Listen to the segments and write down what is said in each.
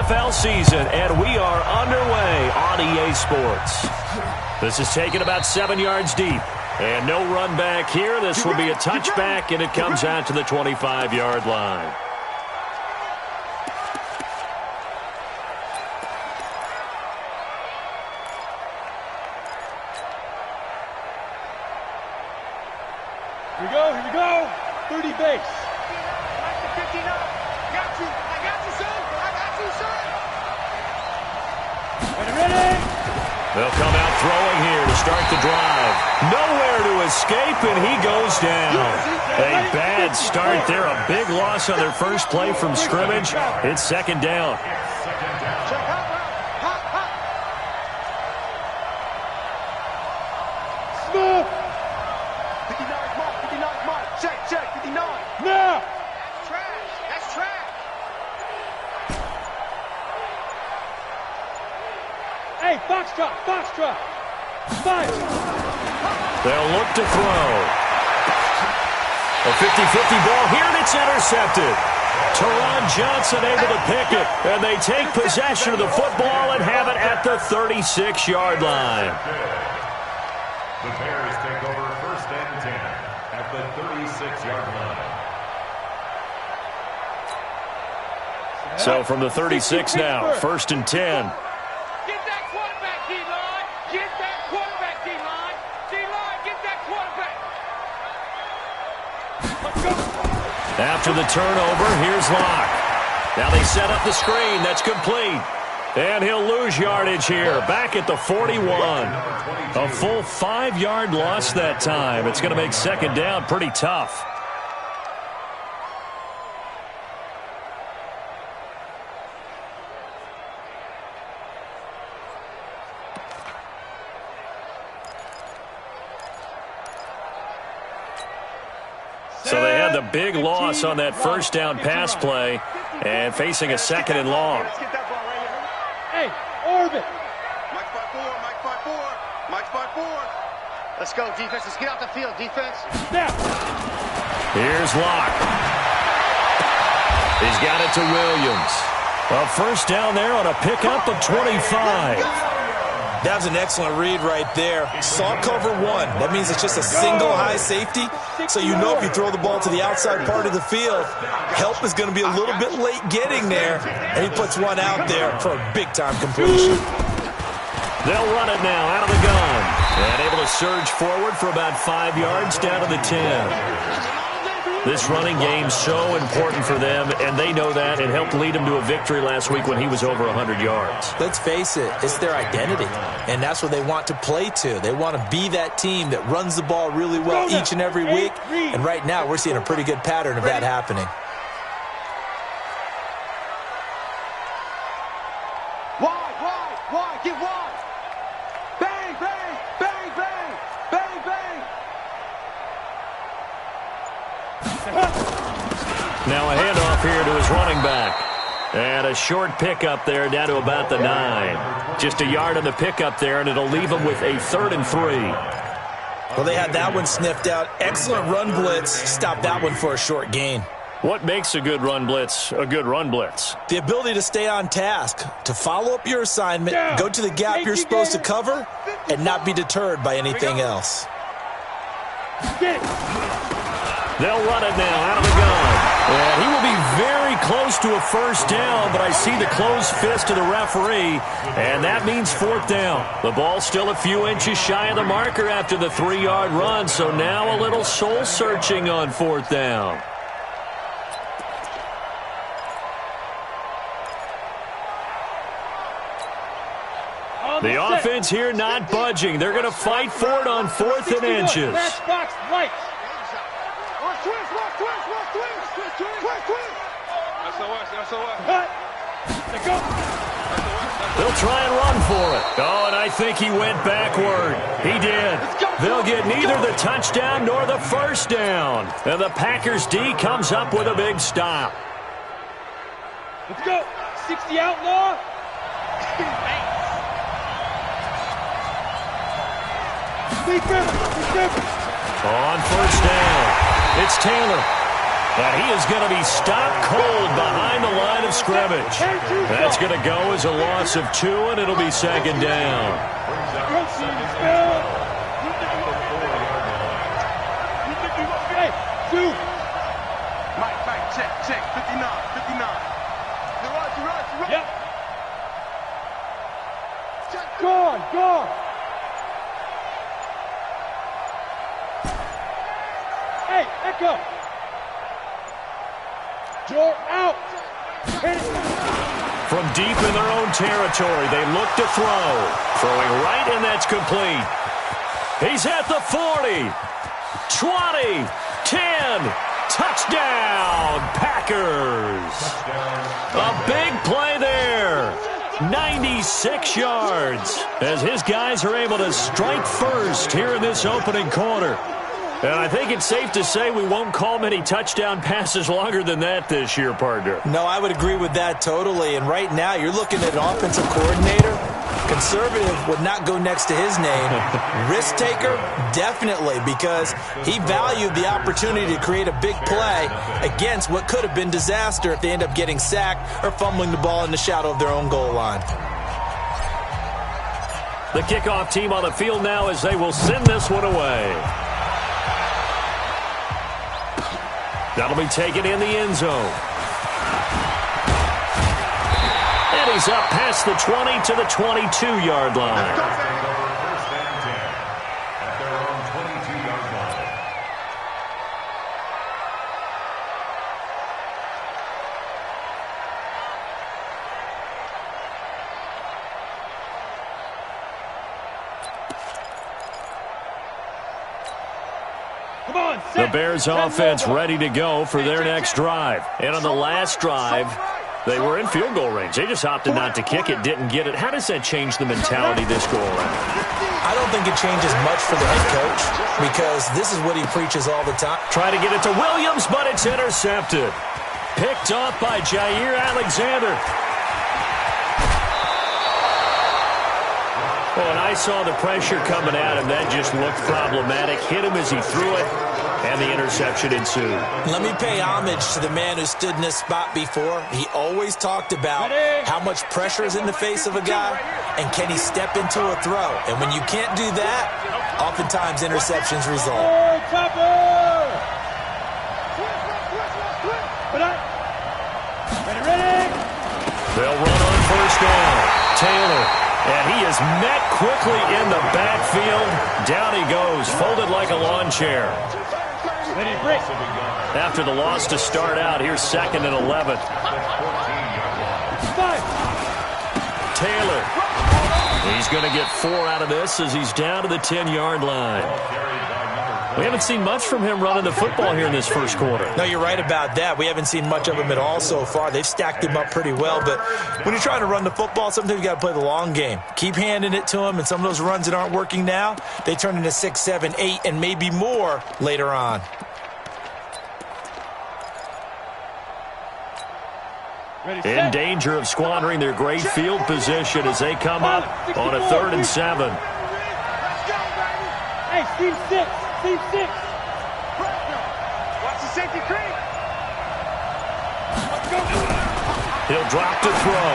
NFL season, and we are underway on EA Sports. This is taken about 7 yards deep, and no run back here. This will be a touchback, and it comes out to the 25-yard line. Here we go. 30 base. Back to 59. Got you. I got you, son. I got you, son. Ready. They'll come out throwing here to start the drive. Nowhere to escape, and he goes down. A bad start there. A big loss on their first play from scrimmage. It's second down. Smith. 59's mark. 59's mark. Check. 59. Now. That's trash. That's trash. Hey, Foxtrot. Fire. They'll look to throw. A 50-50 ball here, and it's intercepted. Teron Johnson able to pick it, and they take possession of the football and have it at the 36-yard line. The Bears take over first and 10 at the 36-yard line. So from the 36 now, first and 10. Get that quarterback, D-line. Get that quarterback, D-line. D-line, get that quarterback. Let's go. After the turnover, here's Locke. Now they set up the screen. That's complete. And he'll lose yardage here, back at the 41. A full 5-yard loss that time. It's going to make second down pretty tough. So they had the big loss on that first down pass play and facing a second and long. Let's get that ball right here. Hey, orbit. Mike 5-4. Mike 5-4. Let's go, defense. Let's get out the field, defense. Now. Here's Locke. He's got it to Williams. A first down there on a pickup of 25. That was an excellent read right there. Saw cover one. That means it's just a single high safety. So you know if you throw the ball to the outside part of the field, help is going to be a little bit late getting there. And he puts one out there for a big-time completion. They'll run it now out of the gun. And able to surge forward for about 5 yards down to the 10. This running game's so important for them, and they know that. It helped lead them to a victory last week when he was over 100 yards. Let's face it, it's their identity, and that's what they want to play to. They want to be that team that runs the ball really well each and every week, and right now we're seeing a pretty good pattern of that happening. Wide, get wide. Bang, bang, bang, bang, bang, bang. Now a handoff here to his running back. And a short pickup there down to about the 9. Just a yard on the pickup there, and it'll leave him with a 3rd and 3. Well, they had that one sniffed out. Excellent run blitz. Stop that one for a short gain. What makes a good run blitz a good run blitz? The ability to stay on task, to follow up your assignment, go to the gap you're supposed to cover, and not be deterred by anything else. They'll run it now out of the gun. And he will be very close to a first down, but I see the closed fist of the referee, and that means 4th down. The ball's still a few inches shy of the marker after the 3-yard run, so now a little soul-searching on 4th down. The offense here not budging. They're going to fight for it on 4th and inches. Matchbox lights. Let's go. They'll try and run for it. Oh, and I think he went backward. He did. They'll get neither the touchdown nor the first down. And the Packers D comes up with a big stop. Let's go. 60 outlaw. On first down, it's Taylor. And he is going to be stopped cold behind the line of scrimmage. That's going to go as a loss of 2, and it'll be second down. Mike, check, 59. Yep. Gone. Hey, Echo. You're out. From deep in their own territory, they look to throw. Throwing right, and that's complete. He's at the 40, 20, 10. Touchdown, Packers. A big play there. 96 yards as his guys are able to strike first here in this opening quarter. And I think it's safe to say we won't call many touchdown passes longer than that this year, partner. No, I would agree with that totally. And right now, you're looking at an offensive coordinator. Conservative would not go next to his name. Risk taker, definitely, because he valued the opportunity to create a big play against what could have been disaster if they end up getting sacked or fumbling the ball in the shadow of their own goal line. The kickoff team on the field now as they will send this one away. That'll be taken in the end zone. And he's up past the 20 to the 22-yard line. First and 10 at their own 22-yard line. Come on, The Bears offense ready to go for their next drive. And on the last drive, they were in field goal range. They just opted not to kick it, didn't get it. How does that change the mentality this go around? I don't think it changes much for the head coach because this is what he preaches all the time. Try to get it to Williams, but it's intercepted. Picked off by Jair Alexander. Oh, and I saw the pressure coming at him. That just looked problematic. Hit him as he threw it, and the interception ensued. Let me pay homage to the man who stood in this spot before. He always talked about how much pressure is in the face of a guy, and can he step into a throw. And when you can't do that, oftentimes interceptions result. Ready? They'll run on first down. Taylor. And he is met quickly in the backfield. Down he goes, folded like a lawn chair. Ready, break. After the loss to start out, here's 2nd and 11. Taylor. He's going to get 4 out of this as he's down to the 10-yard line. We haven't seen much from him running the football here in this first quarter. No, you're right about that. We haven't seen much of him at all so far. They've stacked him up pretty well, but when you're trying to run the football, sometimes you got to play the long game. Keep handing it to him, and some of those runs that aren't working now, they turn into 6, 7, 8, and maybe more later on. In danger of squandering their great field position as they come up on a 3rd and 7. Hey, Steve 6. Steve 6. Watch the safety creep. Let's go. He'll drop to throw.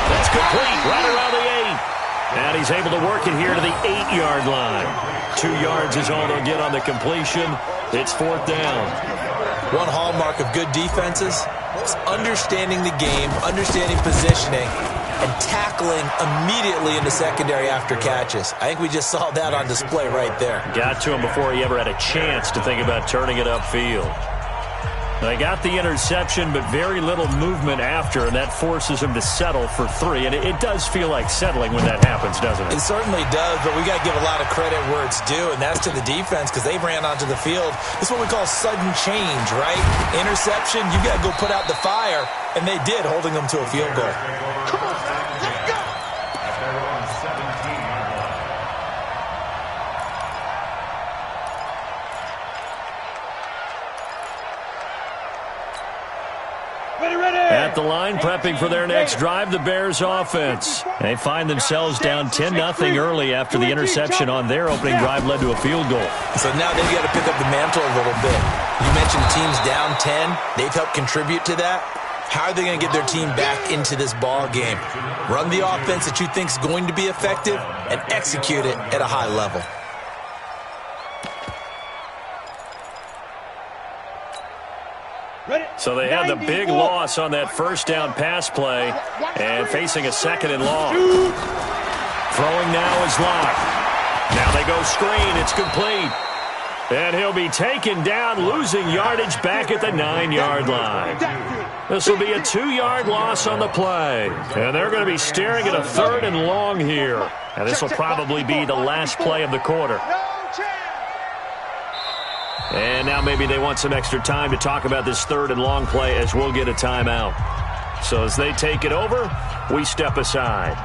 That's complete right around the 8. And he's able to work it here to the 8-yard line. 2 yards is all they'll get on the completion. It's 4th down. One hallmark of good defenses is understanding the game, understanding positioning, and tackling immediately in the secondary after catches. I think we just saw that on display right there. Got to him before he ever had a chance to think about turning it upfield. They got the interception, but very little movement after, and that forces him to settle for 3. And it does feel like settling when that happens, doesn't it? It certainly does, but we got to give a lot of credit where it's due, and that's to the defense because they ran onto the field. This is what we call sudden change, right? Interception, you got to go put out the fire, and they did, holding them to a field goal. Come on, let's go. At their own 17-yard line. Ready. At the line, prepping for their next drive, the Bears offense. They find themselves down 10-0 early after the interception on their opening drive led to a field goal. So now they've got to pick up the mantle a little bit. You mentioned teams down 10. They've helped contribute to that. How are they going to get their team back into this ball game? Run the offense that you think is going to be effective and execute it at a high level. So they had the big loss on that first down pass play and facing a second and long. Throwing now is Locke. Now they go screen. It's complete. And he'll be taken down, losing yardage back at the 9-yard line. This will be a 2-yard loss on the play. And they're going to be staring at a 3rd and long here. And this will probably be the last play of the quarter. And now maybe they want some extra time to talk about this 3rd and long play as we'll get a timeout. So as they take it over, we step aside.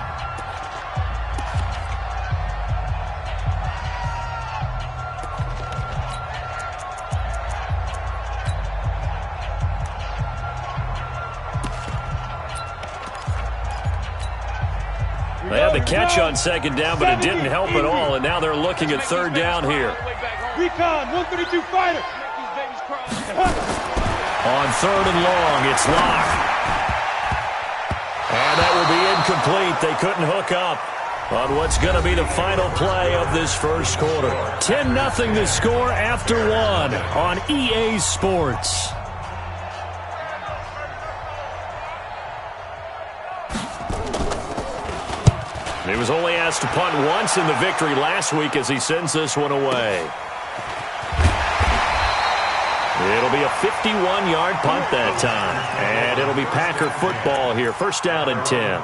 They had the catch on 2nd down, but it didn't help at all, and now they're looking at 3rd down here. Recon, 132 fighter. On 3rd and long, it's Locke. And that will be incomplete. They couldn't hook up on what's going to be the final play of this first quarter. 10-0 the score after 1 on EA Sports. He was only asked to punt once in the victory last week as he sends this one away. It'll be a 51-yard punt that time. And it'll be Packer football here. 1st down and 10.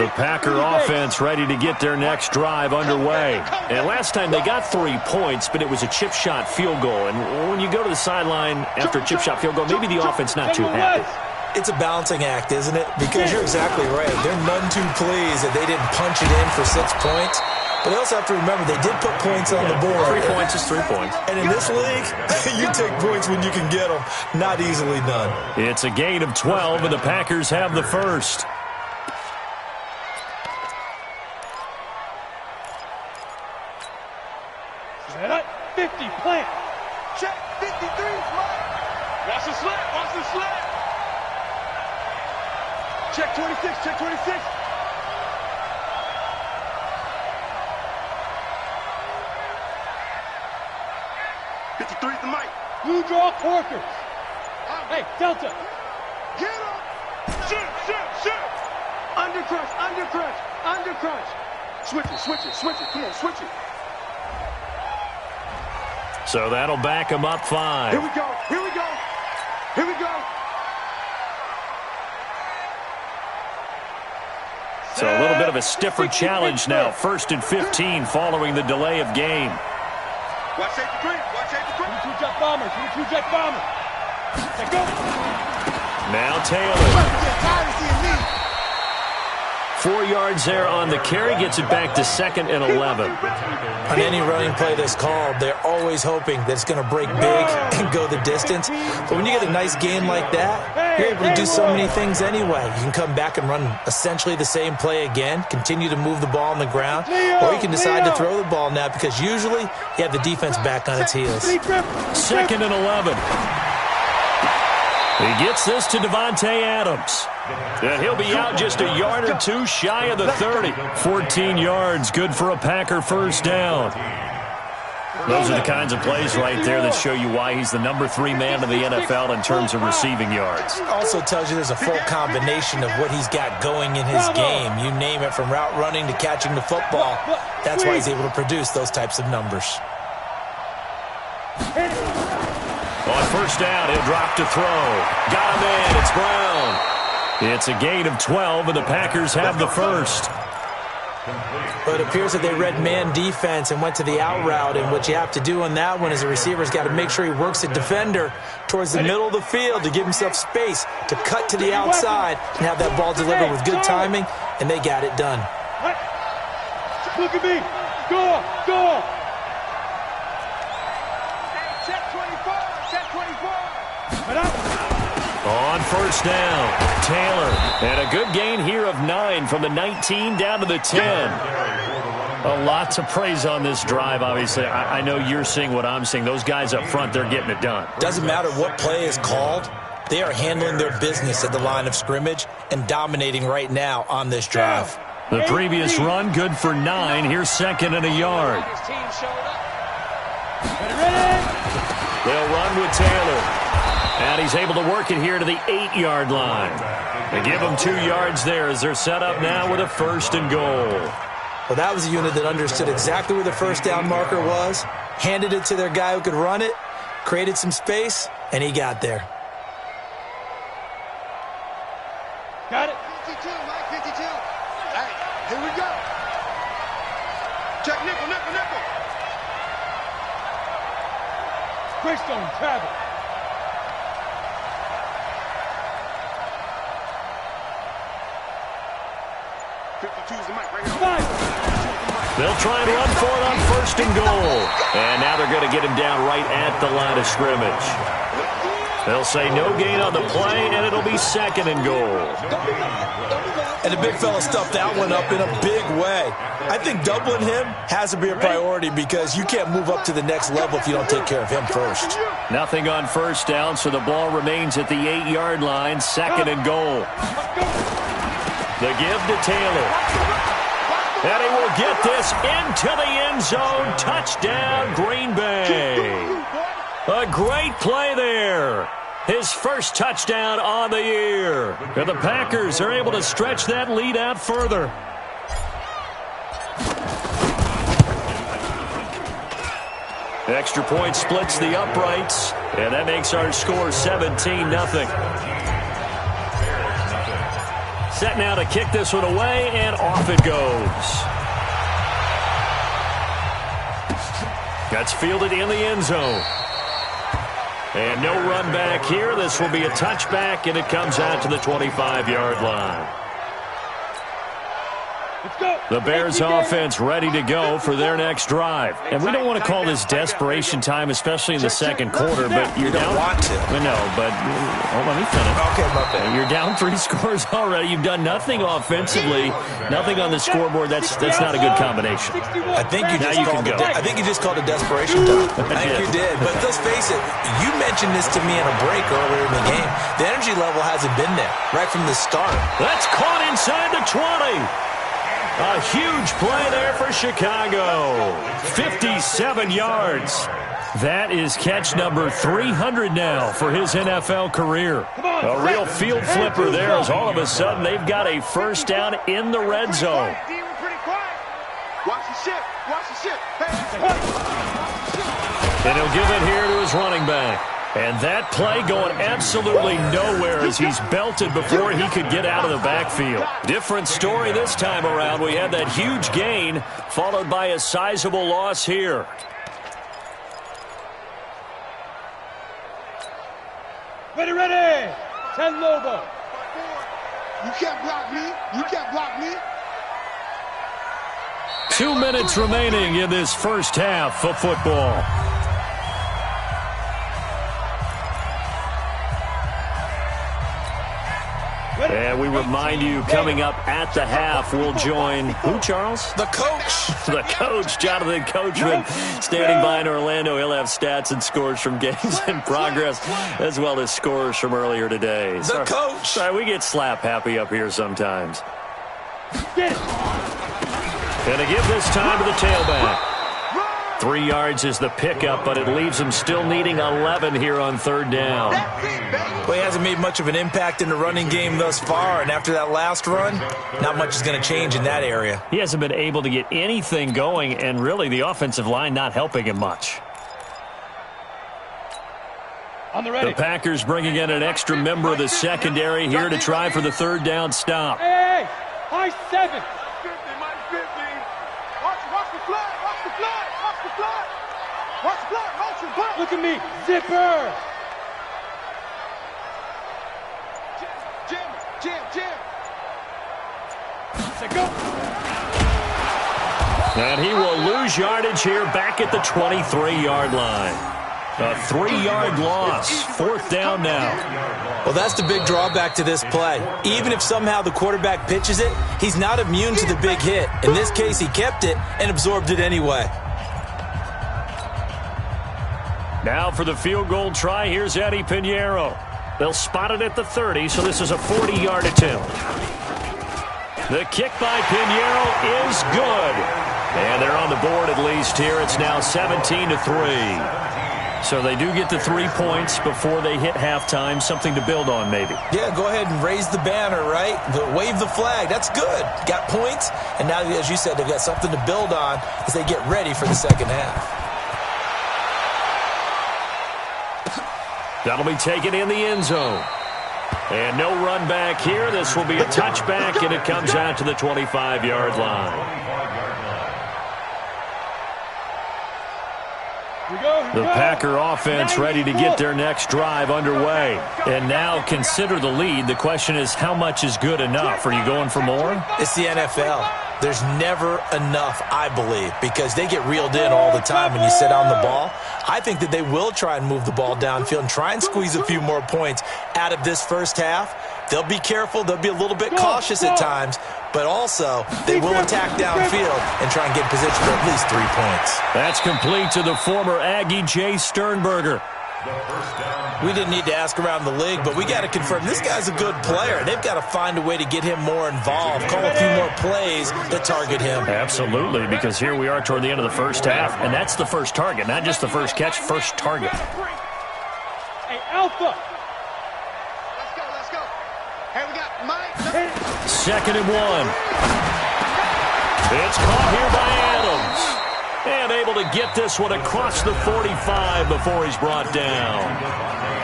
The Packer offense ready to get their next drive underway. And last time they got 3 points, but it was a chip shot field goal. And when you go to the sideline after a chip shot field goal, maybe the offense not too happy. It's a balancing act, isn't it? Because you're exactly right. They're none too pleased that they didn't punch it in for 6 points. But they also have to remember they did put points on the board. 3 points is 3 points. And in this league, you take points when you can get them. Not easily done. It's a gain of 12, and the Packers have the first. Set up, 50, plant. Check, 53, watch the slip, watch the slip. Check 26, check 26. The mic. Blue draw Corkers. Hey, Delta. Get up. Shoot. Under crunch. Switch it. Come on, switch it. So that'll back them up 5. Here we go. So a little bit of a stiffer challenge now. 1st and 15 following the delay of game. Watch safety green. 22 jet bombers. Let's go. Now Taylor. 4 yards there on the carry. Gets it back to 2nd and 11. On any running play that's called, they're always hoping that it's going to break big and go the distance. But when you get a nice game like that, you're able to do so many things anyway. You can come back and run essentially the same play again, continue to move the ball on the ground, or you can decide to throw the ball now because usually you have the defense back on its heels. 2nd and 11. He gets this to Devontae Adams. And he'll be out just a yard or 2 shy of the 30. 14 yards, good for a Packer 1st down. Those are the kinds of plays right there that show you why he's the number 3 man in the NFL in terms of receiving yards. Also tells you there's a full combination of what he's got going in his game. You name it, from route running to catching the football. That's why he's able to produce those types of numbers. On 1st down, he'll drop to throw. Got him in. It's Brown. It's a gain of 12, and the Packers have the first. But it appears that they read man defense and went to the out route, and what you have to do on that one is the receiver's got to make sure he works the defender towards the middle of the field to give himself space to cut to the outside and have that ball delivered with good timing, and they got it done. Look at me. Go. On 1st down, Taylor. And a good gain here of 9 from the 19 down to the 10. A lot to praise on this drive, obviously. I know you're seeing what I'm seeing. Those guys up front, they're getting it done. Doesn't matter what play is called. They are handling their business at the line of scrimmage and dominating right now on this drive. The previous run, good for 9. Here's second and a yard. They'll run with Taylor. And he's able to work it here to the 8-yard line. They give him 2 yards there as they're set up now with a 1st and goal. Well, that was a unit that understood exactly where the first down marker was, handed it to their guy who could run it, created some space, and he got there. Got it. 52, Mike, 52. Hey, here we go. Check nickel, nickel, nickel. Quick stone, travel. They'll try and run for it on 1st and goal. And now they're going to get him down right at the line of scrimmage. They'll say no gain on the play, and it'll be 2nd and goal. And the big fella stuffed that one up in a big way. I think doubling him has to be a priority because you can't move up to the next level if you don't take care of him first. Nothing on 1st down, so the ball remains at the 8-yard line, 2nd and goal. The give to Taylor. And he will get this into the end zone. Touchdown, Green Bay. A great play there. His first touchdown on the year. And the Packers are able to stretch that lead out further. Extra point splits the uprights. And that makes our score 17-0. Set now to kick this one away, and off it goes. That's fielded in the end zone. And no run back here. This will be a touchback, and it comes out to the 25-yard line. The Bears offense ready to go for their next drive. And we don't want to call this desperation time, especially in the second quarter, but you're down. You don't want to. No, but let me finish. Okay, my bad. You're down 3 scores already. You've done nothing offensively, nothing on the scoreboard. That's not a good combination. I think you just called it desperation time. I think you did. But let's face it, you mentioned this to me in a break earlier in the game. The energy level hasn't been there right from the start. That's caught inside the 20. A huge play there for Chicago. 57 yards. That is catch number 300 now for his NFL career. A real field flipper there as all of a sudden they've got a 1st down in the red zone. Watch the ship. Watch the ship. And he'll give it here to his running back. And that play going absolutely nowhere as he's belted before he could get out of the backfield. Different story this time around. We had that huge gain followed by a sizable loss here. Ready, ready. 10 Lobo. You can't block me. You can't block me. 2 minutes remaining in this first half of football. And we remind you, coming up at the half, we'll join who, Charles? The coach. The coach, Jonathan Coachman, standing by in Orlando. He'll have stats and scores from games in progress, as well as scores from earlier today. The coach. Sorry, we get slap happy up here sometimes. And to give this time to the tailback. 3 yards is the pickup, but it leaves him still needing 11 here on 3rd down. Well, he hasn't made much of an impact in the running game thus far, and after that last run, not much is going to change in that area. He hasn't been able to get anything going, and really the offensive line not helping him much. On the ready. The Packers bringing in an extra member of the secondary here to try for the 3rd down stop. Hey, high 7. 50, Mike 50. Watch the flag. Watch the flag. Watch the flag. Watch the flag. Watch the flag. Look at me. Zipper. Jim. Say go. And he will lose yardage here back at the 23-yard line. A 3-yard loss. 4th down now. Well, that's the big drawback to this play. Even if somehow the quarterback pitches it, he's not immune to the big hit. In this case, he kept it and absorbed it anyway. Now for the field goal try, here's Eddie Pinheiro. They'll spot it at the 30, so this is a 40-yard attempt. The kick by Pinheiro is good. And they're on the board at least here. It's now 17-3. So they do get the 3 points before they hit halftime. Something to build on, maybe. Yeah, go ahead and raise the banner, right? Wave the flag. That's good. Got points, and now, as you said, they've got something to build on as they get ready for the second half. That'll be taken in the end zone. And no run back here. This will be a touchback, and it comes out to the 25-yard line. The Packer offense ready to get their next drive underway. And now consider the lead. The question is, how much is good enough? Are you going for more? It's the NFL. There's never enough, I believe, because they get reeled in all the time when you sit on the ball. I think that they will try and move the ball downfield and try and squeeze a few more points out of this first half. They'll be careful. They'll be a little bit cautious at times, but also they will attack downfield and try and get in position for at least 3 points. That's complete to the former Aggie Jay Sternberger. We didn't need to ask around the league, but we got to confirm this guy's a good player. They've got to find a way to get him more involved, call a few more plays that target him. Absolutely, because here we are toward the end of the first half, and that's the first target, not just the first catch, first target. Hey, Alpha. Let's go. Hey, we got Mike. 2nd and 1. It's caught here by Adams. And able to get this one across the 45 before he's brought down.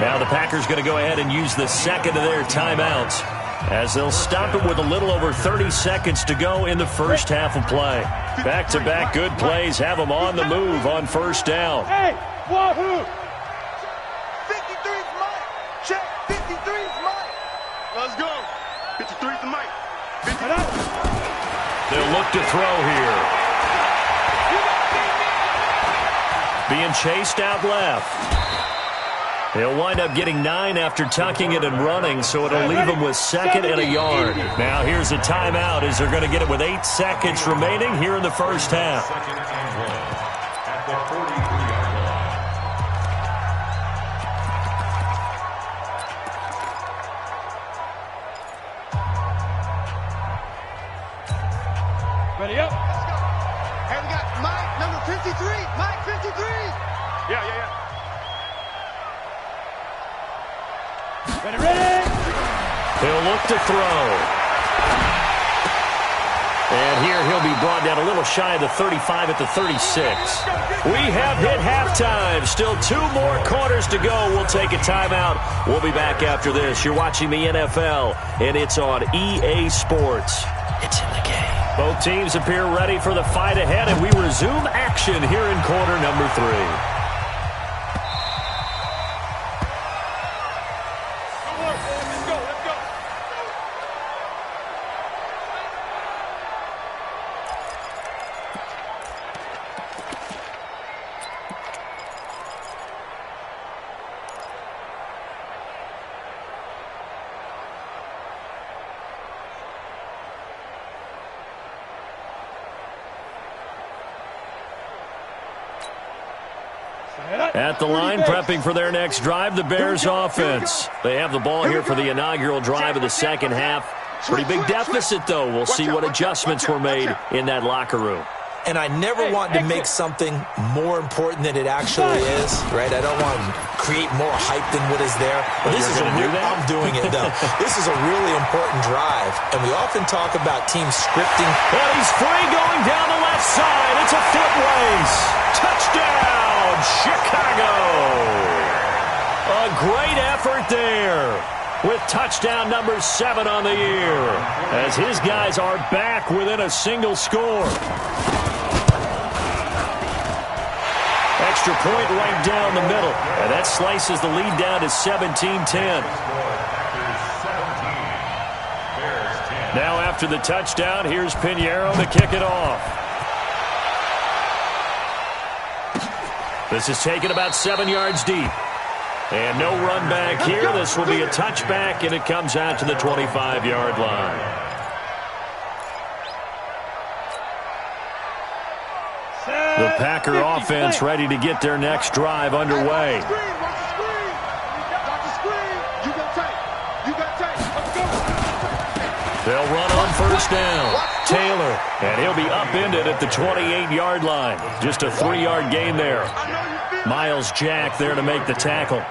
Now the Packers going to go ahead and use the second of their timeouts as they'll stop it with a little over 30 seconds to go in the first half of play. Back-to-back good plays have them on the move on first down. Hey, wahoo! 53's Mike. Check. 53's Mike. Let's go. 53's Mike. They'll look to throw here. Being chased out left. He'll wind up getting 9 after tucking it and running, so it'll leave him with 2nd and a yard. Now here's a timeout as they're going to get it with 8 seconds remaining here in the first half. At the 43-yard line. Ready up. Hey, we got Mike, number 53. Mike, 53. Yeah. Ready. He'll look to throw. And here he'll be brought down a little shy of the 35 at the 36. We have hit halftime. Still 2 more quarters to go. We'll take a timeout. We'll be back after this. You're watching the NFL, and it's on EA Sports. It's in the game. Both teams appear ready for the fight ahead, and we resume action here in quarter number 3. At the line, prepping for their next drive, the Bears offense. They have the ball here for the inaugural drive of the second half. Pretty big deficit, though. We'll see what adjustments were made in that locker room. And I never want to make something more important than it actually is, right? I don't want to create more hype than what is there. But this is I'm doing it, though. This is a really important drive, and we often talk about team scripting. And he's free going down the left side. It's a foot race. Touchdown, Chicago. A great effort there with touchdown number 7 on the year as his guys are back within a single score. Extra point right down the middle. And that slices the lead down to 17-10. Now after the touchdown, here's Pinheiro to kick it off. This is taken about 7 yards deep. And no run back here. This will be a touchback, and it comes out to the 25-yard line. The Packer offense ready to get their next drive underway. They'll run on first down. Taylor, and he'll be upended at the 28-yard line. Just a 3-yard gain there. Miles Jack there to make the tackle.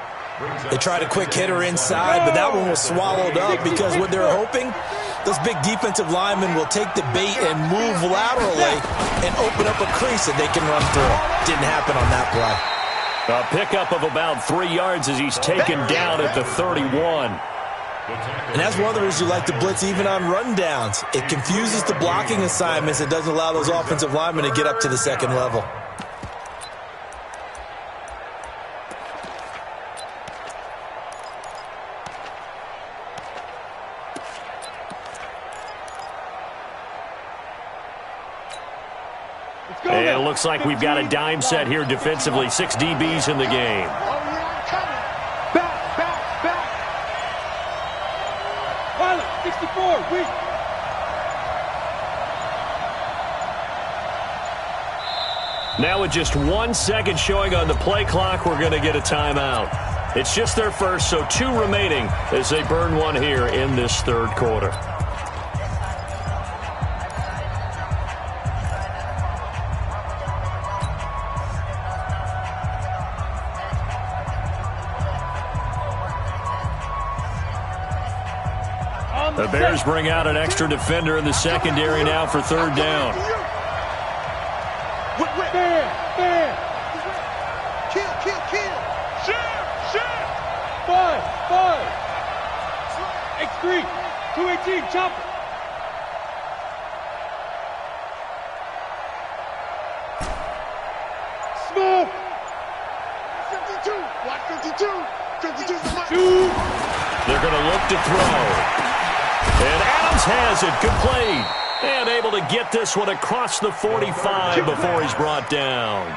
They tried a quick hitter inside, but that one was swallowed up because what they're hoping, those big defensive linemen will take the bait and move laterally and open up a crease that they can run through. Didn't happen on that play. A pickup of about 3 yards as he's taken down at the 31. And that's one of the reasons you like to blitz even on rundowns. It confuses the blocking assignments. It doesn't allow those offensive linemen to get up to the second level. And it looks like we've got a dime set here defensively. 6 DBs in the game. Pilot, 64, weak. Now with just 1 second showing on the play clock, we're going to get a timeout. It's just their first, so 2 remaining as they burn one here in this third quarter. The Bears bring out an extra defender in the secondary now for third down. Bear. Kill. Share. 5. X3. 218, chopper. Smoke. 52. Watch 52. 52's the money. Shoot. They're going to look to throw. And Adams has it, complete. And able to get this one across the 45 before he's brought down.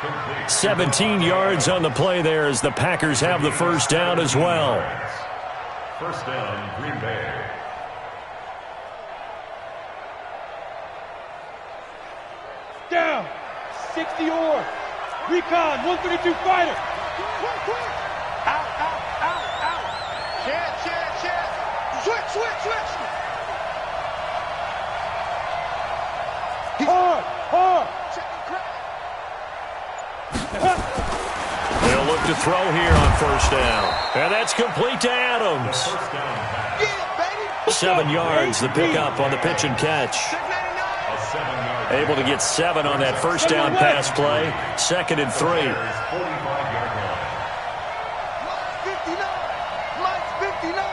17 yards on the play there as the Packers have the first down as well. First down, Green Bay. Down. 60 or. Recon, 132 fighter. Quick. Out. Share. Switch. Hard. They'll look to throw here on first down. And that's complete to Adams. 7 yards, the pickup on the pitch and catch. Able to get 7 on that first down pass play. 2nd and 3. 59.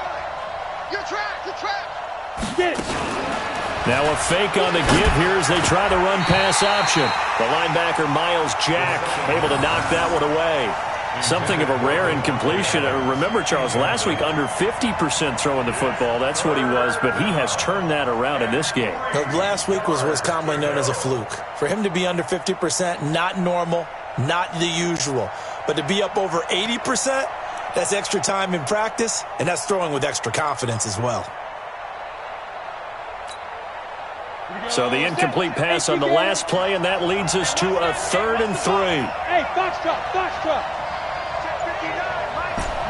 You're trapped. Get it. Now a fake on the give here as they try the run pass option. The linebacker Miles Jack able to knock that one away. Something of a rare incompletion. Remember, Charles, last week under 50% throwing the football. That's what he was, but he has turned that around in this game. Last week was what's commonly known as a fluke. For him to be under 50%, not normal, not the usual. But to be up over 80%, that's extra time in practice, and that's throwing with extra confidence as well. So the incomplete pass on the last play, and that leads us to a 3rd and 3. Hey, box truck. Check 59.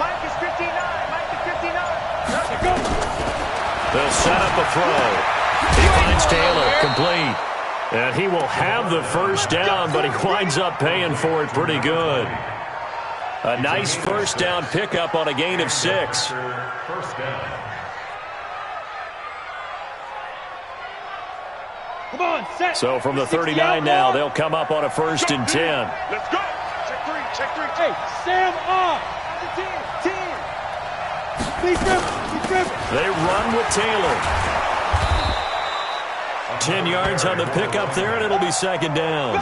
Mike is 59. They'll set up a throw. He finds Taylor, complete. And he will have the first down, but he winds up paying for it pretty good. A nice first down pickup on a gain of 6. First down. Come on, set. So from the 39 now, they'll come up on a 1st and 10. Let's go. Check 3. Hey, Sam off. 10. Please dribble. They run with Taylor. 10 yards on the pickup there, and it'll be 2nd down.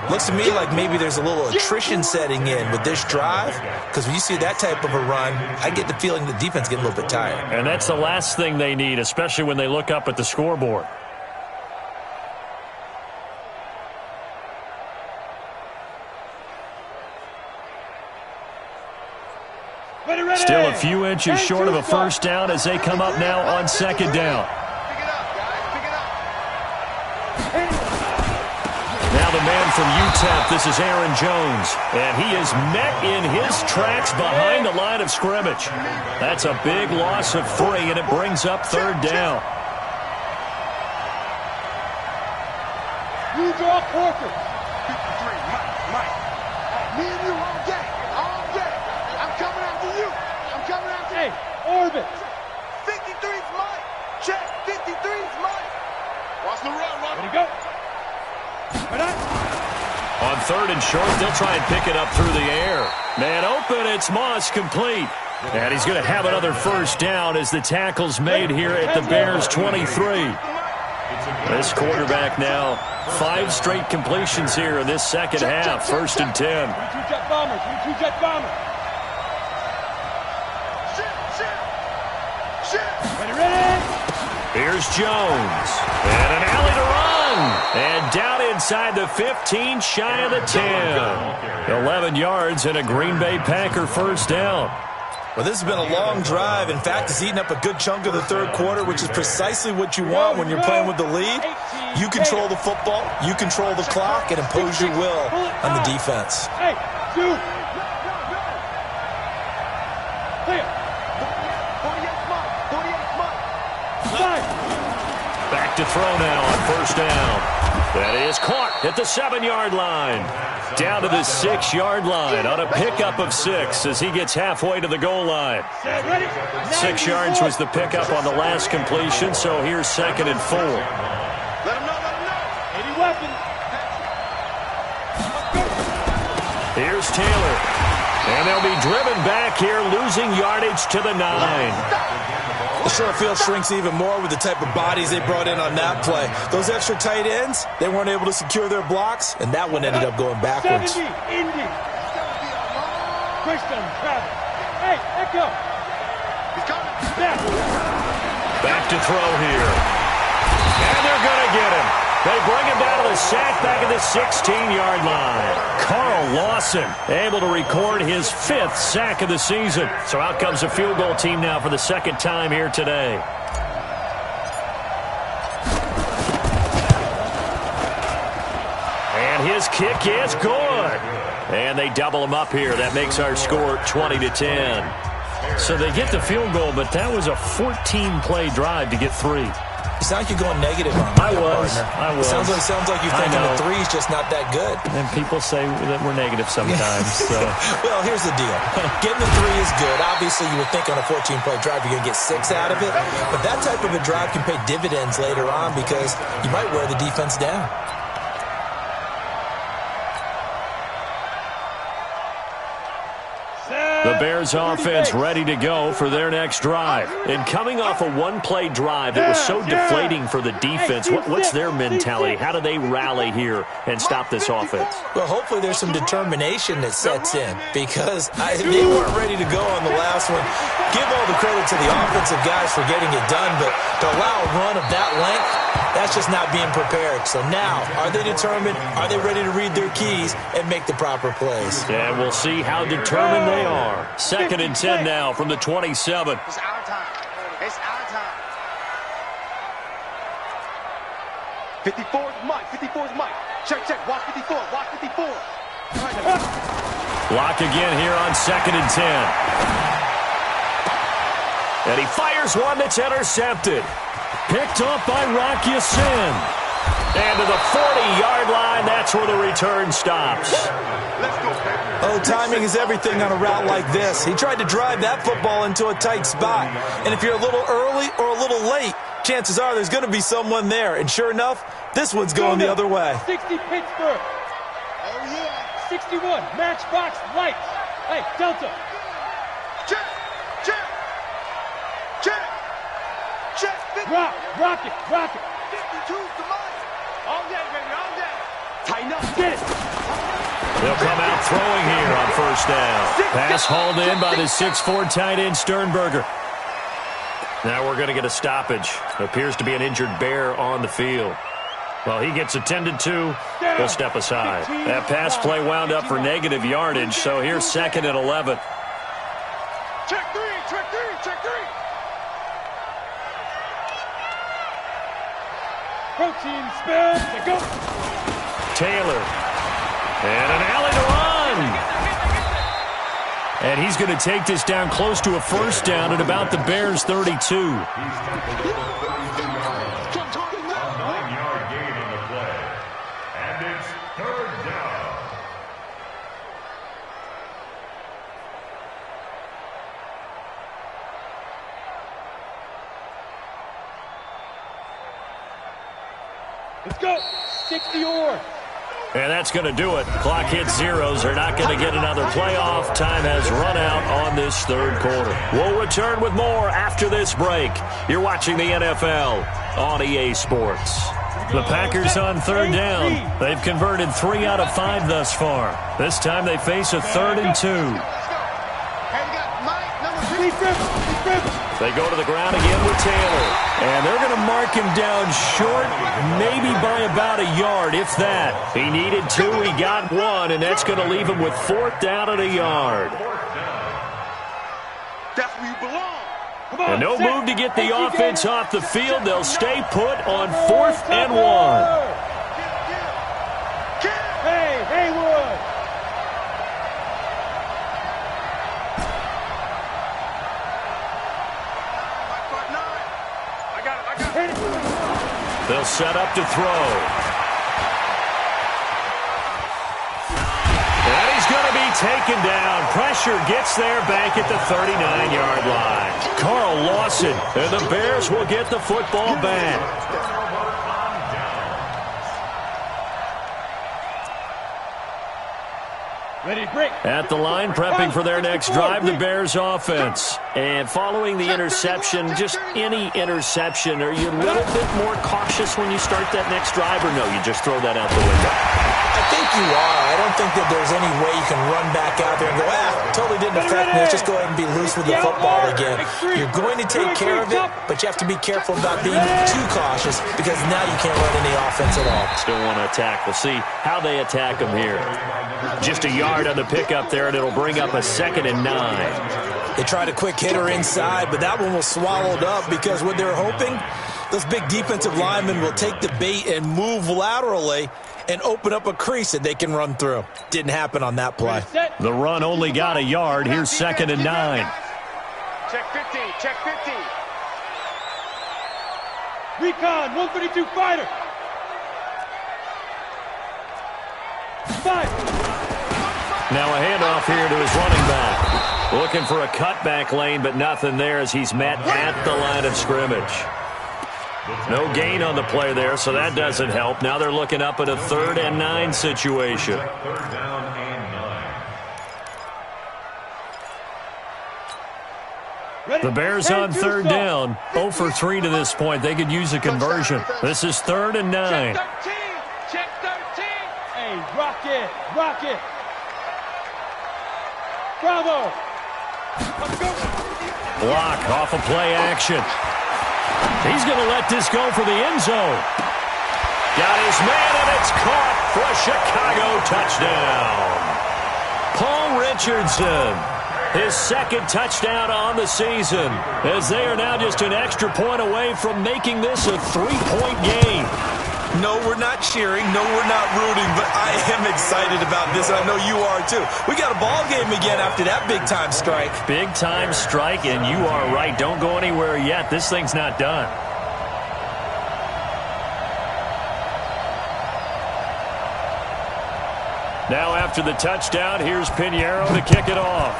Looks to me like maybe there's a little attrition setting in with this drive, because when you see that type of a run, I get the feeling the defense get a little bit tired. And that's the last thing they need, especially when they look up at the scoreboard. Still a few inches short of a first down as they come up now on second down. Now the man from UTEP, this is Aaron Jones, and he is met in his tracks behind the line of scrimmage. That's a big loss of 3, and it brings up third down. You draw Corker. 53, Mike. Me and you all day. I'm coming after you. Hey, orbit. 53's Mike. Check. 53's Mike. Watch the run, Ready to go. Right on. On third and short, they'll try and pick it up through the air. Man open, it's Moss complete. And he's going to have another first down as the tackle's made here at the Bears 23. This quarterback now, 5 straight completions here in this second half. First and 10. 22 jet bombers. 22 jet bombers. Ready. Here's Jones. And an alley to run. And down inside the 15, shy of the 10. 11 yards and a Green Bay Packer first down. Well, this has been a long drive. In fact, it's eaten up a good chunk of the third quarter, which is precisely what you want when you're playing with the lead. You control the football, you control the clock, and impose your will on the defense. Hey, dude. Clear. 48 Back to throw now on first down. That is caught at the 7-yard line. Down to the 6-yard line on a pickup of 6 as he gets halfway to the goal line. 6 yards was the pickup on the last completion, so here's second and 4. Let him know. 80 weapons. Here's Taylor. And they'll be driven back here, losing yardage to the 9. The short field shrinks even more with the type of bodies they brought in on that play. Those extra tight ends, they weren't able to secure their blocks, and that one ended up going backwards. 70, Indy. Christian, Travis. Hey, Echo. He's coming. Snap. Back to throw here. And they're going to get him. They bring him down to the sack back at the 16-yard line. Carl Lawson able to record his 5th sack of the season. So out comes the field goal team now for the second time here today. And his kick is good. And they double him up here. That makes our score 20-10. So they get the field goal, but that was a 14-play drive to get 3. You sound like you're going negative on me. I was. Sounds like you're thinking the 3's just not that good. And people say that we're negative sometimes. So. Well, here's the deal. Getting the 3 is good. Obviously, you would think on a 14-play drive you're going to get 6 out of it. But that type of a drive can pay dividends later on because you might wear the defense down. The Bears offense ready to go for their next drive. And coming off a one-play drive that was so deflating for the defense, what's their mentality? How do they rally here and stop this offense? Well, hopefully there's some determination that sets in because they weren't ready to go on the last one. Give all the credit to the offensive guys for getting it done, but to allow a run of that length, that's just not being prepared. So now, are they determined? Are they ready to read their keys and make the proper plays? And we'll see how determined they are. Second and 10 now from the 27. It's our time. It's our time. 54's Mike. 54's Mike. Check. Watch 54. Watch 54. Block again here on second and 10. And he fires one that's intercepted. Picked off by Rocky Sin. And to the 40-yard line, that's where the return stops. Let's go, baby. Oh, timing is everything on a route like this. He tried to drive that football into a tight spot. And if you're a little early or a little late, chances are there's going to be someone there. And sure enough, this one's going the other way. 60 Pittsburgh. Oh, yeah. 61 Matchbox Lights. Hey, Delta. Check. Rocket. 52's the Mike. All day, baby, all day. Tighten up. Get it. They'll come out throwing here on first down. Pass hauled in by the 6'4" tight end Sternberger. Now we're going to get a stoppage. Appears to be an injured Bear on the field. Well, he gets attended to. He'll step aside. That pass play wound up for negative yardage, so here's second and 11. Check three, check three, check three. Protein spin. Go. Taylor. And an alley to run. And he's going to take this down close to a first down at about the Bears' 32. He's tackled over 32 yards. A 9-yard gain on the play. And it's third down. Let's go. 60 yards. And that's going to do it. Clock hits zeros. They're not going to get another playoff. Time has run out on this third quarter. We'll return with more after this break. You're watching the NFL on EA Sports. The Packers on third down. They've converted 3 out of 5 thus far. This time they face a 3rd and 2. They go to the ground again with Taylor. And they're going to mark him down short, maybe by about a yard, if that. He needed 2, he got 1, and that's going to leave him with 4th down and a yard. That's where you belong. And no move to get the offense off the field. They'll stay put on 4th and 1. Hey, Haywood. They'll set up to throw. And he's going to be taken down. Pressure gets there back at the 39-yard line. Carl Lawson, and the Bears will get the football back. Ready, break. At the line, prepping for their next drive, the Bears offense. And following the interception, just any interception, are you a little bit more cautious when you start that next drive, or no, you just throw that out the window? I think you are. I don't think that there's any way you can run back out there and go, totally didn't affect me. Let's just go ahead and be loose with the football again. You're going to take care of it, but you have to be careful about being too cautious because now you can't run any offense at all. Still want to attack. We'll see how they attack them here. Just a yard on the pickup there, and it'll bring up a 2nd and 9. They tried a quick hitter inside, but that one was swallowed up because what they're hoping, those big defensive linemen will take the bait and move laterally and open up a crease that they can run through. Didn't happen on that play. The run only got a yard. Here's 2nd and 9. Check 15, check 15. Recon, 132 fighter. 5. Now a handoff here to his running back. Looking for a cutback lane, but nothing there as he's met at the line of scrimmage. No gain on the play there, so that doesn't help. Now they're looking up at a 3rd and 9 situation. 3rd down and 9. The Bears on 3rd down. 0 for 3 to this point. They could use a conversion. This is 3rd and 9. Check 13, check 13. Hey, rock it, rock it. Bravo. Let's go. Block off of play action. He's going to let this go for the end zone. Got his man, and it's caught for a Chicago touchdown. Paul Richardson, his 2nd touchdown on the season, as they are now just an extra point away from making this a 3-point game. No, we're not cheering. No, we're not rooting, but I am excited about this. I know you are, too. We got a ball game again after that big-time strike. Big-time strike, and you are right. Don't go anywhere yet. This thing's not done. Now after the touchdown, here's Pinheiro to kick it off.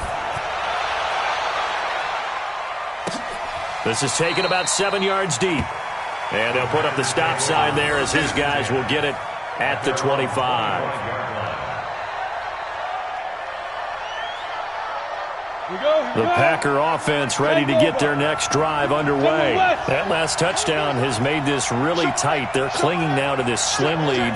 This is taken about 7 yards deep. And they'll put up the stop sign there as his guys will get it at the 25. The Packer offense ready to get their next drive underway. That last touchdown has made this really tight. They're clinging now to this slim lead.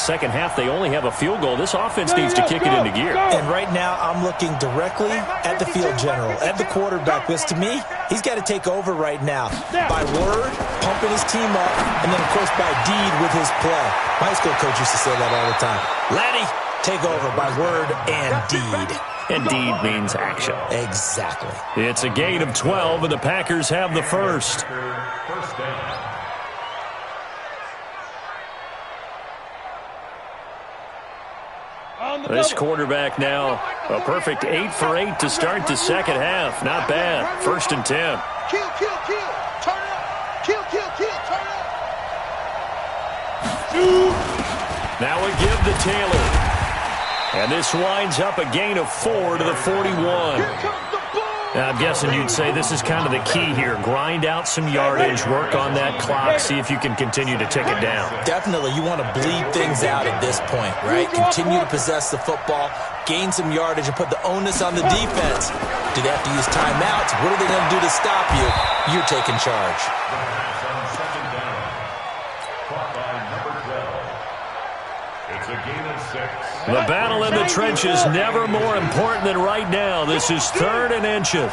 Second half, they only have a field goal. This offense needs to kick it into gear. And right now, I'm looking directly at the field general, at the quarterback. Because to me, he's got to take over right now. By word, pumping his team up, and then, of course, by deed with his play. My high school coach used to say that all the time. Laddie, take over by word and deed. and deed means action. Exactly. It's a gain of 12, and the Packers have the first. First down. This quarterback now, a perfect 8 for 8 to start the second half. Not bad. 1st and 10. Kill, kill, kill. Turn up. Kill, kill, kill. Turn up. Now we give to Taylor. And this winds up a gain of 4 to the 41. Here comes the ball. Now, I'm guessing you'd say this is kind of the key here. Grind out some yardage, work on that clock, see if you can continue to tick it down. Definitely, you want to bleed things out at this point, right? Continue to possess the football, gain some yardage, and put the onus on the defense. Do they have to use timeouts? What are they going to do to stop you? You're taking charge. Second down. Caught by number 12. It's a gain of 6. The battle in the trenches never more important than right now. This is 3rd and inches. On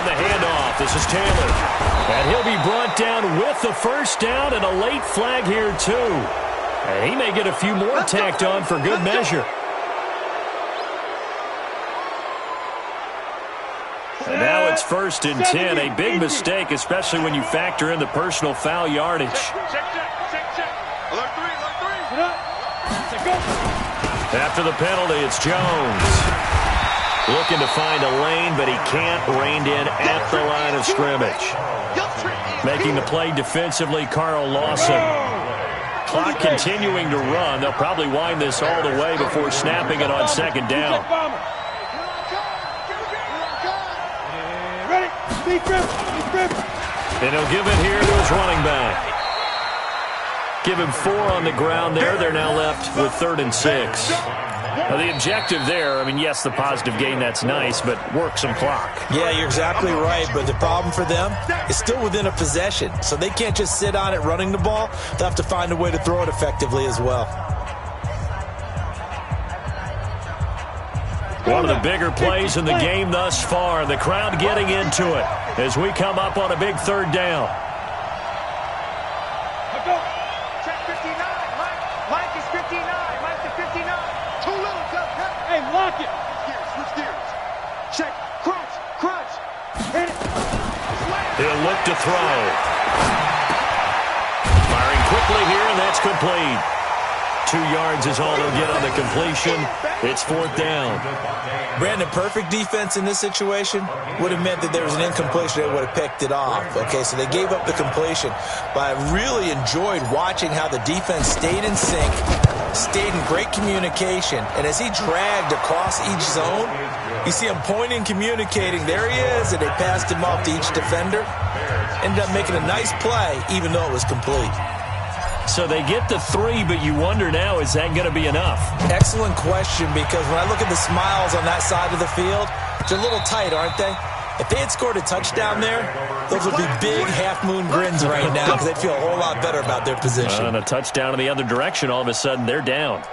the handoff, this is Taylor. And he'll be brought down with the first down and a late flag here, too. And he may get a few more tacked on for good measure. And now it's 1st and 10. A big mistake, especially when you factor in the personal foul yardage. Check. Alert 3. After the penalty, it's Jones. Looking to find a lane, but he can't. Reined in at the line of scrimmage. Making the play defensively, Carl Lawson. Clock continuing to run. They'll probably wind this all the way before snapping it on 2nd down. And he'll give it here to his running back. Give him 4 on the ground there. They're now left with 3rd and 6. Now, the objective there, I mean, yes, the positive gain, that's nice, but work some clock. Yeah, you're exactly right, but the problem for them is still within a possession, so they can't just sit on it running the ball. They'll have to find a way to throw it effectively as well. One of the bigger plays in the game thus far. The crowd getting into it as we come up on a big 3rd down. Check 59. Mike is 59. Mike is 59. Too little, hey, lock it. Switch gears. Check. Crunch. Hit it. He'll look to throw. Firing quickly here, and that's complete. 2 yards is all they'll get on the completion. It's 4th down. Brandon, perfect defense in this situation would have meant that there was an incompletion. They would have picked it off. Okay, so they gave up the completion. But I really enjoyed watching how the defense stayed in sync, stayed in great communication. And as he dragged across each zone, you see him pointing, communicating. There he is, and they passed him off to each defender. Ended up making a nice play, even though it was complete. So they get the 3, but you wonder now, is that going to be enough? Excellent question, because when I look at the smiles on that side of the field, they're a little tight, aren't they? If they had scored a touchdown there, those would be big half-moon grins right now because they'd feel a whole lot better about their position. And a touchdown in the other direction, all of a sudden they're down.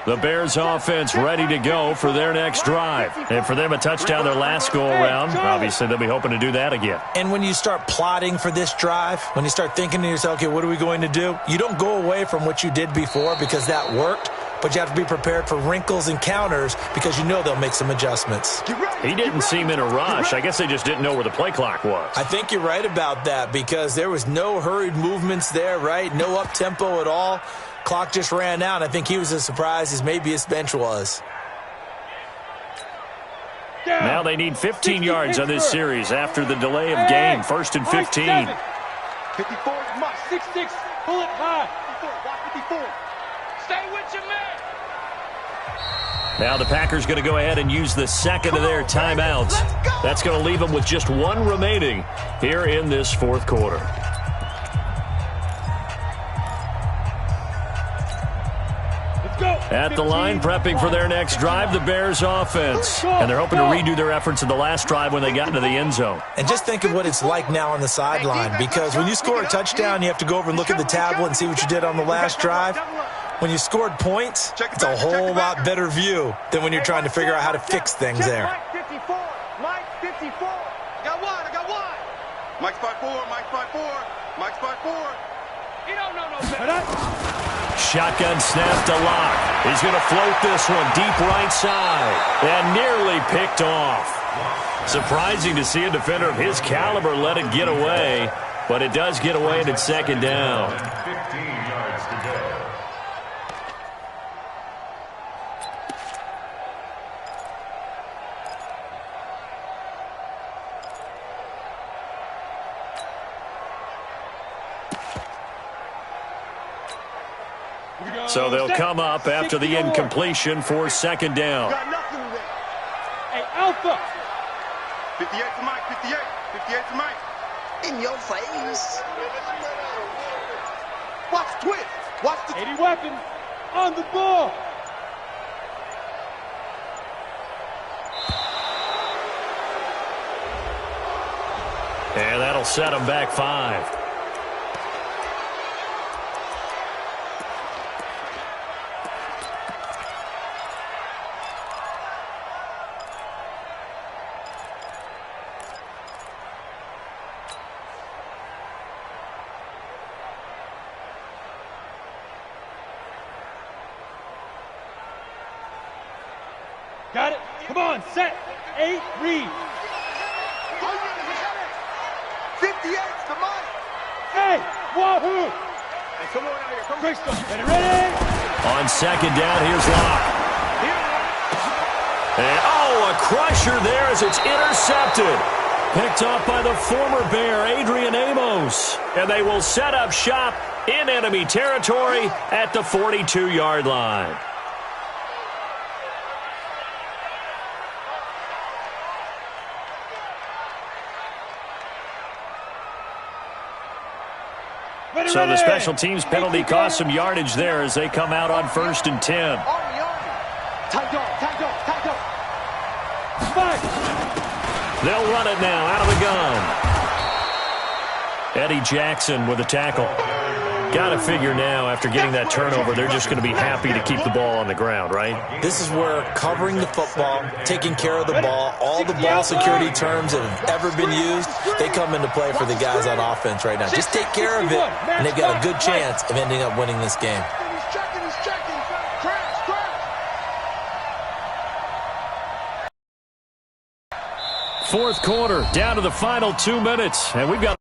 The Bears offense ready to go for their next drive. And for them, a touchdown their last go-around. Obviously, they'll be hoping to do that again. And when you start plotting for this drive, when you start thinking to yourself, okay, what are we going to do? You don't go away from what you did before because that worked, but you have to be prepared for wrinkles and counters because you know they'll make some adjustments. He didn't seem in a rush. I guess they just didn't know where the play clock was. I think you're right about that because there was no hurried movements there, right? No up-tempo at all. Clock just ran out. I think he was as surprised as maybe his bench was. Now they need 15 yards on this series after the delay of game. 1st and 15. 54 is must. 6-6. Pull it high. 54. Stay with your man. Now the Packers going to go ahead and use the second of their timeouts. That's going to leave them with just 1 remaining here in this 4th quarter. At the line, prepping for their next drive, the Bears offense. And they're hoping to redo their efforts in the last drive when they got into the end zone. And just think of what it's like now on the sideline, because when you score a touchdown, you have to go over and look at the tablet and see what you did on the last drive. When you scored points, it's a whole lot better view than when you're trying to figure out how to fix things there. Mike 54. Mike 54. I got one. Mike's 5'4". Mike's 5'4". Mike's 5'4". He don't know no better. Shotgun snap to Locke. He's going to float this one deep right side. And nearly picked off. Surprising to see a defender of his caliber let it get away. But it does get away and it's second down. 15 yards to go. So they'll come up after the incompletion for second down. Got nothing there. Hey, Alpha. 58 to Mike. 58. 58 to Mike. In your face. Watch the twist. Watch the 80 weapons on the ball. And that'll set them back 5. Got it. Come on, set. 8, read. 58 to Mike. Hey, wahoo. Hey, come on out here. Come Crystal, ready? On second down, here's Locke. And, oh, a crusher there as it's intercepted. Picked up by the former Bear, Adrian Amos. And they will set up shop in enemy territory at the 42-yard line. So the special teams penalty cost some yardage there as they come out on 1st and 10. Tight dog. They'll run it now out of the gun. Eddie Jackson with a tackle. Got to figure now after getting that turnover, they're just going to be happy to keep the ball on the ground, right? This is where covering the football, taking care of the ball, all the ball security terms that have ever been used, they come into play for the guys on offense right now. Just take care of it, and they've got a good chance of ending up winning this game. He's checking. Crash. Fourth quarter, down to the final 2 minutes, and we've got